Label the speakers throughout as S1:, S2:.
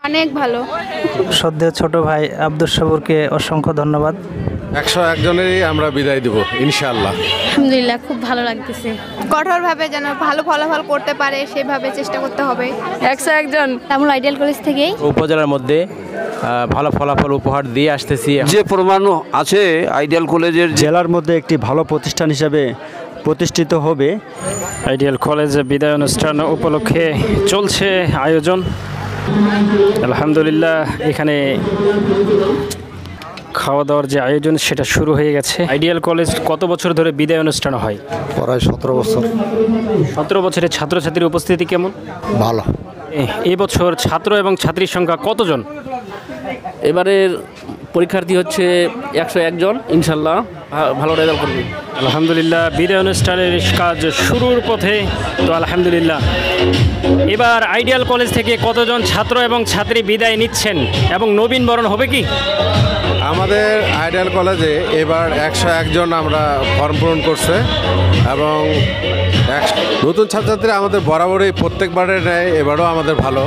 S1: অনেক ভালো।
S2: শ্রদ্ধেয় ছোট ভাই আব্দুস সবুরকে অসংখ্য ধন্যবাদ।
S3: 101 জনেরই আমরা বিদায় দেব ইনশাআল্লাহ।
S1: আলহামদুলিল্লাহ, খুব ভালো লাগতেছে। কঠোরভাবে যেন ভালো ফলাফল করতে পারে সেভাবে চেষ্টা করতে হবে।
S4: 101 জন
S1: তামুল আইডিয়াল কলেজ থেকেই
S5: উপজেলার মধ্যে ভালো ফলাফল উপহার দিয়ে আসতেছি।
S6: যে প্রমাণ আছে আইডিয়াল কলেজের
S7: জেলার মধ্যে একটি ভালো প্রতিষ্ঠান হিসেবে প্রতিষ্ঠিত হবে।
S8: আইডিয়াল কলেজে বিদায় অনুষ্ঠান উপলক্ষে চলছে আয়োজন। আলহামদুলিল্লাহ, এখানে খাওয়া দাওয়ার যে আয়োজন সেটা শুরু হয়ে গেছে। আইডিয়াল কলেজ কত বছর ধরে বিদায় অনুষ্ঠান হয়?
S7: প্রায় 17 বছর।
S8: 17 বছরের ছাত্রছাত্রীর উপস্থিতি কেমন?
S7: ভালো।
S8: এই বছর ছাত্র এবং ছাত্রীর সংখ্যা কতজন?
S9: এবারের পরীক্ষার্থী হচ্ছে 101 জন। ইনশাল্লাহ ভালো রেজাল্ট করবে।
S8: আলহামদুলিল্লাহ, বিদায় অনুষ্ঠানের কাজ শুরুর পথে। তো আলহামদুলিল্লাহ, এবার আইডিয়াল কলেজ থেকে কতজন ছাত্র এবং ছাত্রী বিদায় নিচ্ছেন এবং নবীন বরণ হবে কি?
S3: আমাদের আইডিয়াল কলেজে এবার 101 জন আমরা ফর্ম পূরণ করছে এবং নতুন ছাত্রছাত্রী আমাদের বরাবরই প্রত্যেকবারের ন্যায় এবারও আমাদের ভালো।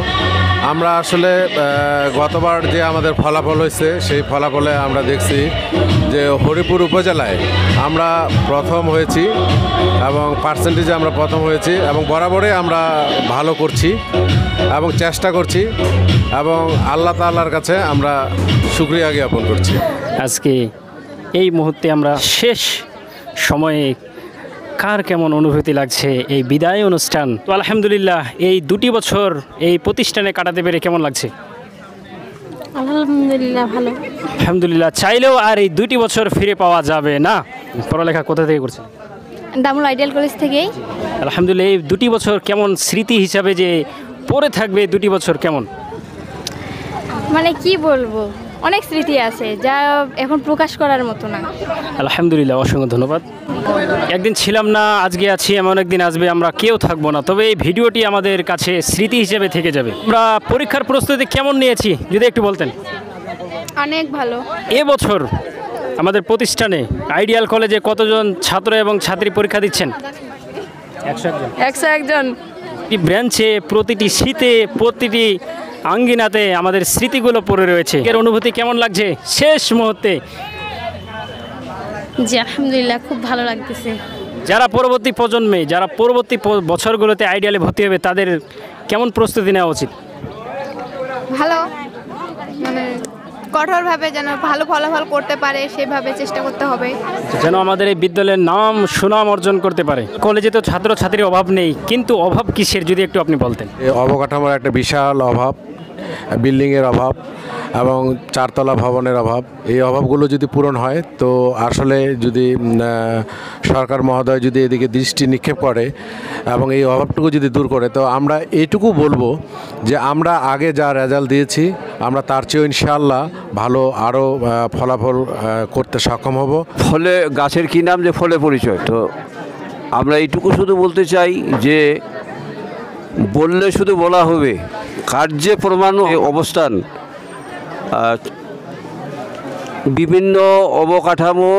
S3: আমরা আসলে গতবার যে আমাদের ফলাফল হয়েছে সেই ফলাফলে আমরা দেখছি যে হরিপুর উপজেলায় আমরা প্রথম হয়েছি এবং পার্সেন্টেজে আমরা প্রথম হয়েছি এবং বরাবরই আমরা ভালো করছি এবং চেষ্টা করছি এবং আল্লাহ তাআলার কাছে আমরা শুকরিয়া জ্ঞাপন করছি।
S8: আজকে এই মুহূর্তে আমরা শেষ সময়ে কার কেমন অনুভূতি লাগছে এই বিদায় অনুষ্ঠান? তো আলহামদুলিল্লাহ, এই 2টি বছর এই প্রতিষ্ঠানে কাটাতে পেরে কেমন লাগছে?
S1: আলহামদুলিল্লাহ ভালো।
S8: আলহামদুলিল্লাহ, চাইলেও আর এই 2টি বছর ফিরে পাওয়া যাবে না। পড়ালেখা কোথা থেকে করছেন?
S1: তামুল আইডিয়াল কলেজ থেকেই।
S8: আলহামদুলিল্লাহ, এই 2টি বছর কেমন স্মৃতি হিসাবে যে পড়ে থাকবে 2টি বছর কেমন?
S1: মানে কি বলবো, অনেক স্মৃতি আছে যা এখন প্রকাশ করার মতো না।
S8: আলহামদুলিল্লাহ, অসংখ্য ধন্যবাদ। একদিন ছিলাম না, আজকে আছি, এমন একদিন আসবে আমরা কেউ থাকবো না, তবে এই ভিডিওটি আমাদের কাছে স্মৃতি হিসেবে থেকে যাবে। আমরা পরীক্ষার প্রস্তুতি কেমন নিয়েছি যদি একটু বলতেন।
S1: অনেক ভালো।
S8: এবছর আমাদের প্রতিষ্ঠানে আইডিয়াল কলেজে কতজন ছাত্র এবং ছাত্রী পরীক্ষা দিচ্ছেন?
S4: 101 জন।
S8: প্রতিটি ব্রাঞ্চে, প্রতিটি শীতে, প্রতিটি আঙ্গিনাতে আমাদের স্মৃতিগুলো পড়ে রয়েছে। এর অনুভূতি কেমন লাগছে শেষ মুহূর্তে?
S1: জি আলহামদুলিল্লাহ, খুব ভালো লাগতেছে।
S8: যারা পরবর্তী প্রজন্মে, যারা পরবর্তী বছরগুলোতে আইডিয়ালে ভর্তি হবে, তাদের কেমন প্রস্তুতি নেওয়া উচিত?
S1: ভালো, মানে কঠোরভাবে যেন ভালো ফলাফল করতে পারে সেভাবে চেষ্টা করতে হবে,
S8: যেন আমাদের এই বিদ্যালয়ের নাম সুনাম অর্জন করতে পারে। কলেজে তো ছাত্রছাত্রীর অভাব নেই, কিন্তু অভাব কিসের যদি একটু আপনি বলতেন।
S3: অবকাঠামোর একটা বিশাল অভাব, বিল্ডিংয়ের অভাব এবং 4 তলা ভবনের অভাব। এই অভাবগুলো যদি পূরণ হয় তো আসলে যদি সরকার মহোদয় যদি এদিকে দৃষ্টি নিক্ষেপ করে এবং এই অভাবটুকু যদি দূর করে, তো আমরা এইটুকু বলবো যে আমরা আগে যা রেজাল্ট দিয়েছি আমরা তার চেয়েও ইনশাআল্লাহ ভালো আরও ফলাফল করতে সক্ষম হব।
S6: ফলে গাছের কী নাম যে ফলে পরিচয়। তো আমরা এইটুকু শুধু বলতে চাই যে বললে শুধু বলা হবে, কার্যে প্রমাণ অবস্থান বিভিন্ন অবকাঠামো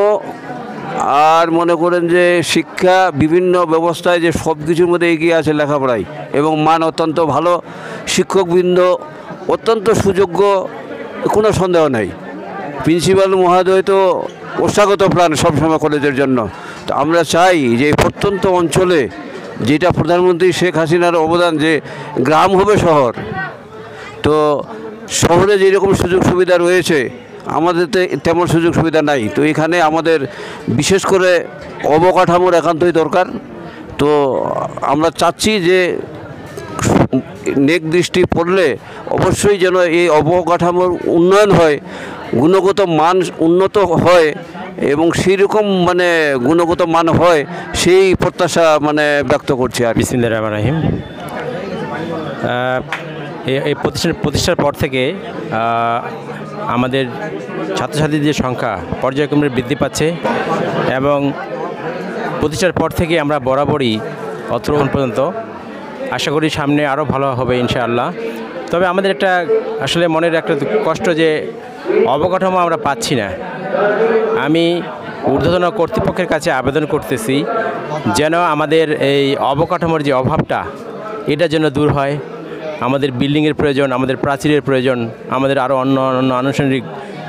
S6: আর মনে করেন যে শিক্ষা বিভিন্ন ব্যবস্থায় যে সব কিছুর মধ্যে এগিয়ে আছে লেখাপড়ায় এবং মান অত্যন্ত ভালো, শিক্ষকবৃন্দ অত্যন্ত সুযোগ্য, কোনো সন্দেহ নাই। প্রিন্সিপাল মহোদয় তো ওষ্ঠাগত প্রাণ সবসময় কলেজের জন্য। তো আমরা চাই যে প্রত্যন্ত অঞ্চলে, যেটা প্রধানমন্ত্রী শেখ হাসিনার অবদান, যে গ্রাম হবে শহর, তো শহরে যেরকম সুযোগ সুবিধা রয়েছে আমাদের তেমন সুযোগ সুবিধা নাই। তো এখানে আমাদের বিশেষ করে অবকাঠামোর একান্তই দরকার। তো আমরা চাচ্ছি যে নেক দৃষ্টি পড়লে অবশ্যই যেন এই অবকাঠামোর উন্নয়ন হয়, গুণগত মান উন্নত হয় এবং সেই রকম মানে গুণগত মান হয়, সেই প্রত্যাশা মানে ব্যক্ত করছি। আর
S5: বিসমিল্লাহির রহমানির রহিম। এই প্রতিষ্ঠার পর থেকে আমাদের ছাত্রছাত্রীদের সংখ্যা পর্যায়ক্রমে বৃদ্ধি পাচ্ছে এবং প্রতিষ্ঠার পর থেকে আমরা বরাবরই অত্র পর্যন্ত আশা করি সামনে আরও ভালো হবে ইনশাআল্লাহ। তবে আমাদের একটা আসলে মনের একটা কষ্ট যে অবকাঠামো আমরা পাচ্ছি না। আমি ঊর্ধ্বতন কর্তৃপক্ষের কাছে আবেদন করতেছি যেন আমাদের এই অবকাঠামোর যে অভাবটা এটা যেন দূর হয় আমাদের বিল্ডিংয়ের প্রয়োজন, আমাদের প্রাচীরের প্রয়োজন, আমাদের আরও অন্য আনুষঙ্গিক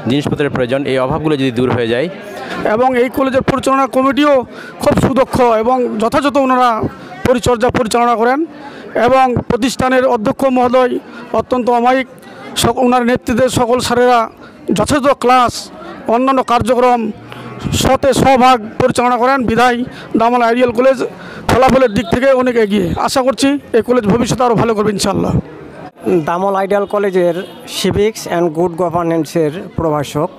S5: জিনিসপত্রের প্রয়োজন। এই অভাবগুলো যদি দূর হয়ে যায়,
S4: এবং এই কলেজের পরিচালনা কমিটিও খুব সুদক্ষ এবং যথাযথ ওনারা পরিচালনা করেন, এবং প্রতিষ্ঠানের অধ্যক্ষ মহোদয় অত্যন্ত অমায়িক, ওনার নেতৃত্বে সকল স্যারেরা যথাযথ ক্লাস অন্যান্য কার্যক্রম শতভাগ পরিচালনা করেন। বিধায় দামাল আইডিয়াল কলেজ ফলাফলের দিক থেকে অনেক এগিয়ে। আশা করছি এই কলেজ ভবিষ্যতে আরও ভালো করবে ইনশাআল্লাহ।
S10: দামল আইডিয়াল কলেজের সিভিক্স অ্যান্ড গুড গভর্নেন্সের প্রভাষক,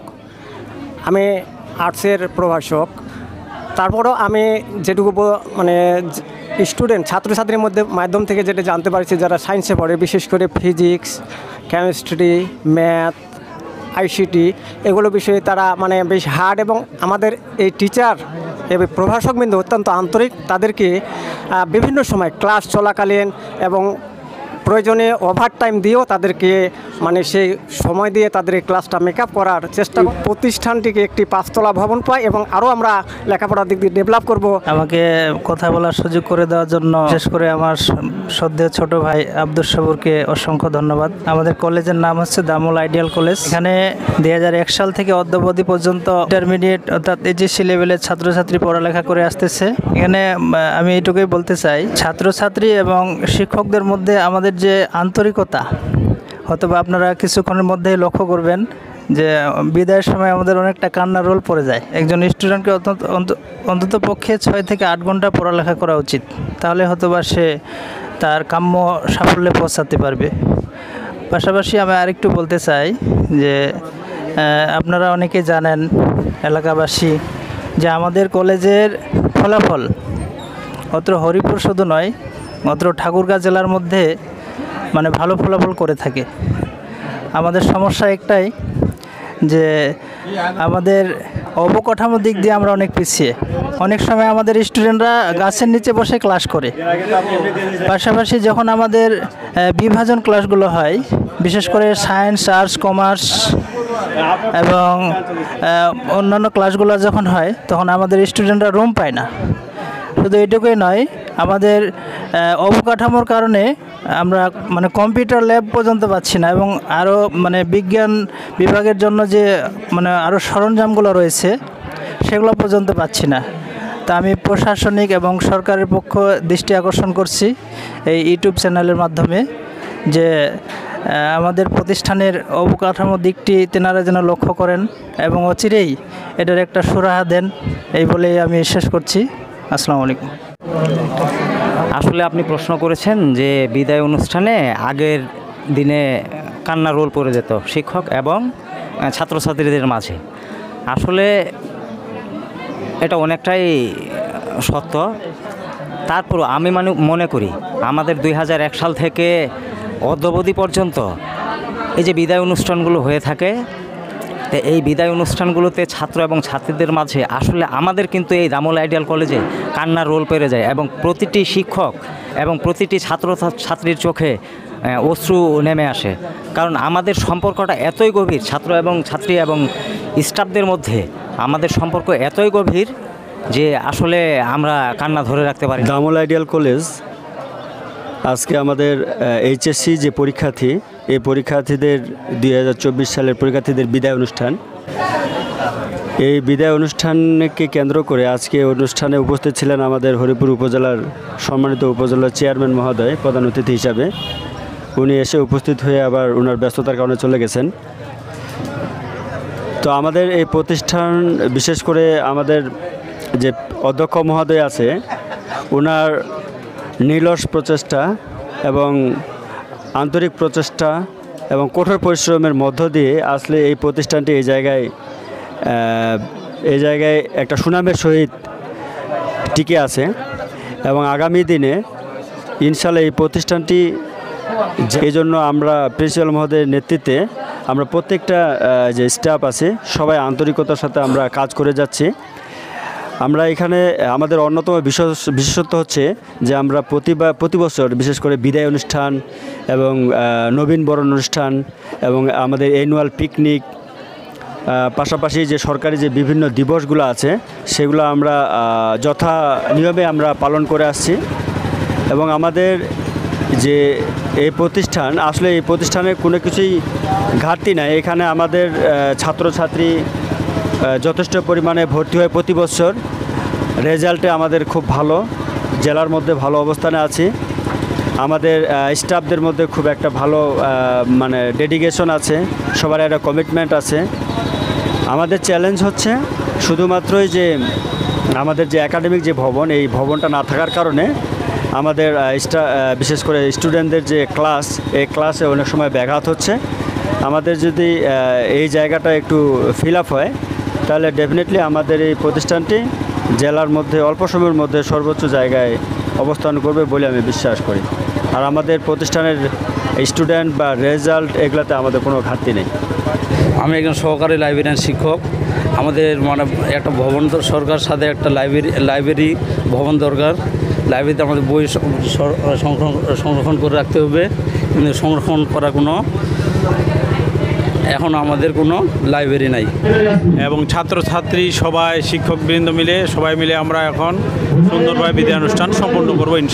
S10: আমি আর্টসের প্রভাষক। তারপরও আমি যেটুকু মানে স্টুডেন্ট ছাত্রছাত্রীর মাধ্যম থেকে যেটা জানতে পারছি, যারা সায়েন্সে পড়ে, বিশেষ করে ফিজিক্স, কেমিস্ট্রি, ম্যাথ, আইসিটি, এগুলো বিষয়ে তারা মানে বেশ হার্ড, এবং আমাদের এই টিচার এবং প্রভাষকবৃন্দ অত্যন্ত আন্তরিক। তাদেরকে বিভিন্ন সময় ক্লাস চলাকালীন এবং প্রয়োজনে ওভার টাইম দিয়েও তাদেরকে মানে সেই সময় দিয়ে তাদের এই ক্লাসটা মেকআপ করার চেষ্টা। প্রতিষ্ঠানটিকে একটি 5 তলা ভবন পাই এবং আরও আমরা লেখাপড়ার দিক দিয়ে ডেভেলপ করব।
S2: আমাকে কথা বলার সুযোগ করে দেওয়ার জন্য বিশেষ করে আমার শ্রদ্ধেয় ছোট ভাই আব্দুস সবুরকে অসংখ্য ধন্যবাদ। আমাদের কলেজের নাম হচ্ছে দামল আইডিয়াল কলেজ। এখানে 2001 সাল থেকে অদ্যাবধি পর্যন্ত ইন্টারমিডিয়েট অর্থাৎ এইচএসসি লেভেলের ছাত্রছাত্রী পড়ালেখা করে আসতেছে। এখানে আমি এইটুকুই বলতে চাই, ছাত্রছাত্রী এবং শিক্ষকদের মধ্যে আমাদের যে আন্তরিকতা, হয়তোবা আপনারা কিছুক্ষণের মধ্যেই লক্ষ্য করবেন যে বিদায়ের সময় আমাদের অনেকটা কান্নার রোল পড়ে যায়। একজন স্টুডেন্টকে অন্তত পক্ষে 6 থেকে 8 ঘন্টা পড়ালেখা করা উচিত, তাহলে হয়তোবা সে তার কাম্য সাফল্যে পৌঁছাতে পারবে। পাশাপাশি আমি আরেকটু বলতে চাই যে আপনারা অনেকে জানেন, এলাকাবাসী, যে আমাদের কলেজের ফলাফল অত্র হরিপুর শুধু নয়, অত্র ঠাকুরগাঁ জেলার মধ্যে মানে ভালো ফলাফল করে থাকে। আমাদের সমস্যা একটাই যে আমাদের অবকাঠামোর দিক দিয়ে আমরা অনেক পিছিয়ে। অনেক সময় আমাদের স্টুডেন্টরা গাছের নিচে বসে ক্লাস করে। পাশাপাশি যখন আমাদের বিভাজন ক্লাসগুলো হয়, বিশেষ করে সায়েন্স, আর্টস, কমার্স এবং অন্যান্য ক্লাসগুলো যখন হয়, তখন আমাদের স্টুডেন্টরা রুম পায় না। শুধু এটুকুই নয়, আমাদের অবকাঠামোর কারণে আমরা মানে কম্পিউটার ল্যাব পর্যন্ত পাচ্ছি না, এবং আরও মানে বিজ্ঞান বিভাগের জন্য যে মানে আরও সরঞ্জামগুলো রয়েছে সেগুলো পর্যন্ত পাচ্ছি না। তা আমি প্রশাসনিক এবং সরকারের পক্ষ দৃষ্টি আকর্ষণ করছি এই ইউটিউব চ্যানেলের মাধ্যমে যে আমাদের প্রতিষ্ঠানের অবকাঠামো দিকটি তেনারা যেন লক্ষ্য করেন এবং অচিরেই এটার একটা সুরাহা দেন, এই বলেই আমি শেষ করছি। আসসালামু আলাইকুম।
S11: আসলে আপনি প্রশ্ন করেছেন যে বিদায় অনুষ্ঠানে আগের দিনে কান্নার রোল পড়ে যেত শিক্ষক এবং ছাত্রছাত্রীদের মাঝে। আসলে এটা অনেকটাই সত্য। তারপর আমি মনে করি আমাদের 2001 সাল থেকে অদ্যাবধি পর্যন্ত এই যে বিদায় অনুষ্ঠানগুলো হয়ে থাকে, তো এই বিদায় অনুষ্ঠানগুলোতে ছাত্র এবং ছাত্রীদের মাঝে আসলে আমাদের কিন্তু এই দামল আইডিয়াল কলেজে কান্নার রোল পেরে যায়, এবং প্রতিটি শিক্ষক এবং প্রতিটি ছাত্রীর চোখে অশ্রু নেমে আসে। কারণ আমাদের সম্পর্কটা এতই গভীর, ছাত্র এবং ছাত্রী এবং স্টাফদের মধ্যে আমাদের সম্পর্ক এতই গভীর যে আসলে আমরা কান্না ধরে রাখতে পারি।
S7: দামল আইডিয়াল কলেজ আজকে আমাদের এইচএসসি যে পরীক্ষার্থী, এই পরীক্ষার্থীদের 2024 সালের পরীক্ষার্থীদের বিদায় অনুষ্ঠান। এই বিদায় অনুষ্ঠানকে কেন্দ্র করে আজকে অনুষ্ঠানে উপস্থিত ছিলেন আমাদের হরিপুর উপজেলার সম্মানিত উপজেলার চেয়ারম্যান মহোদয় প্রধান অতিথি হিসাবে। উনি এসে উপস্থিত হয়ে আবার ওনার ব্যস্ততার কারণে চলে গেছেন। তো আমাদের এই প্রতিষ্ঠান, বিশেষ করে আমাদের যে অধ্যক্ষ মহোদয় আছে, ওনার নিরলস প্রচেষ্টা এবং আন্তরিক প্রচেষ্টা এবং কঠোর পরিশ্রমের মধ্য দিয়ে আসলে এই প্রতিষ্ঠানটি এই জায়গায় একটা সুনামের সহিত টিকে আছে, এবং আগামী দিনে ইনশাআল্লাহ এই প্রতিষ্ঠানটি, এই জন্য আমরা প্রিন্সিপাল মহোদয়ের নেতৃত্বে আমরা প্রত্যেকটা যে স্টাফ আছে সবাই আন্তরিকতার সাথে আমরা কাজ করে যাচ্ছি। আমরা এখানে আমাদের অন্যতম বিশেষত্ব হচ্ছে যে আমরা প্রতি বছর বিশেষ করে বিদায় অনুষ্ঠান এবং নবীন বরণ অনুষ্ঠান এবং আমাদের অ্যানুয়াল পিকনিক, পাশাপাশি যে সরকারি যে বিভিন্ন দিবসগুলো আছে সেগুলো আমরা যথা নিয়মে আমরা পালন করে আসছি। এবং আমাদের যে এই প্রতিষ্ঠান আসলে এই প্রতিষ্ঠানের কোনো কিছুই ঘাটতি নাই। এখানে আমাদের ছাত্রছাত্রী যথেষ্ট পরিমাণে ভর্তি হয় প্রতি বছর। রেজাল্টে আমাদের খুব ভালো, জেলার মধ্যে ভালো অবস্থানে আছি। আমাদের স্টাফদের মধ্যে খুব একটা ভালো মানে ডেডিকেশন আছে, সবার একটা কমিটমেন্ট আছে। আমাদের চ্যালেঞ্জ হচ্ছে শুধুমাত্রই যে আমাদের যে একাডেমিক যে ভবন, এই ভবনটা না থাকার কারণে আমাদের বিশেষ করে স্টুডেন্টদের যে ক্লাস, এই ক্লাসে অনেক সময় ব্যাঘাত হচ্ছে। আমাদের যদি এই জায়গাটা একটু ফিল আপ হয় তাহলে ডেফিনেটলি আমাদের এই প্রতিষ্ঠানটি জেলার মধ্যে অল্প সময়ের মধ্যে সর্বোচ্চ জায়গায় অবস্থান করবে বলে আমি বিশ্বাস করি। আর আমাদের প্রতিষ্ঠানের স্টুডেন্ট বা রেজাল্ট এগুলোতে আমাদের কোনো ঘাটতি নেই।
S12: আমি একজন সহকারী লাইব্রেরিয়ান শিক্ষক। আমাদের মানে একটা ভবন সরকার সাথে একটা লাইব্রেরি ভবন দরকার। লাইব্রেরিতে আমাদের বই সংরক্ষণ করে রাখতে হবে, কিন্তু সংরক্ষণ করা এখন আমাদের কোনো লাইব্রেরি নাই।
S13: এবং ছাত্রছাত্রী সবাই, শিক্ষকবৃন্দ মিলে সবাই মিলে আমরা এখন সুন্দরভাবে বিদায় অনুষ্ঠান সম্পন্ন করবো ইনশাআল্লাহ।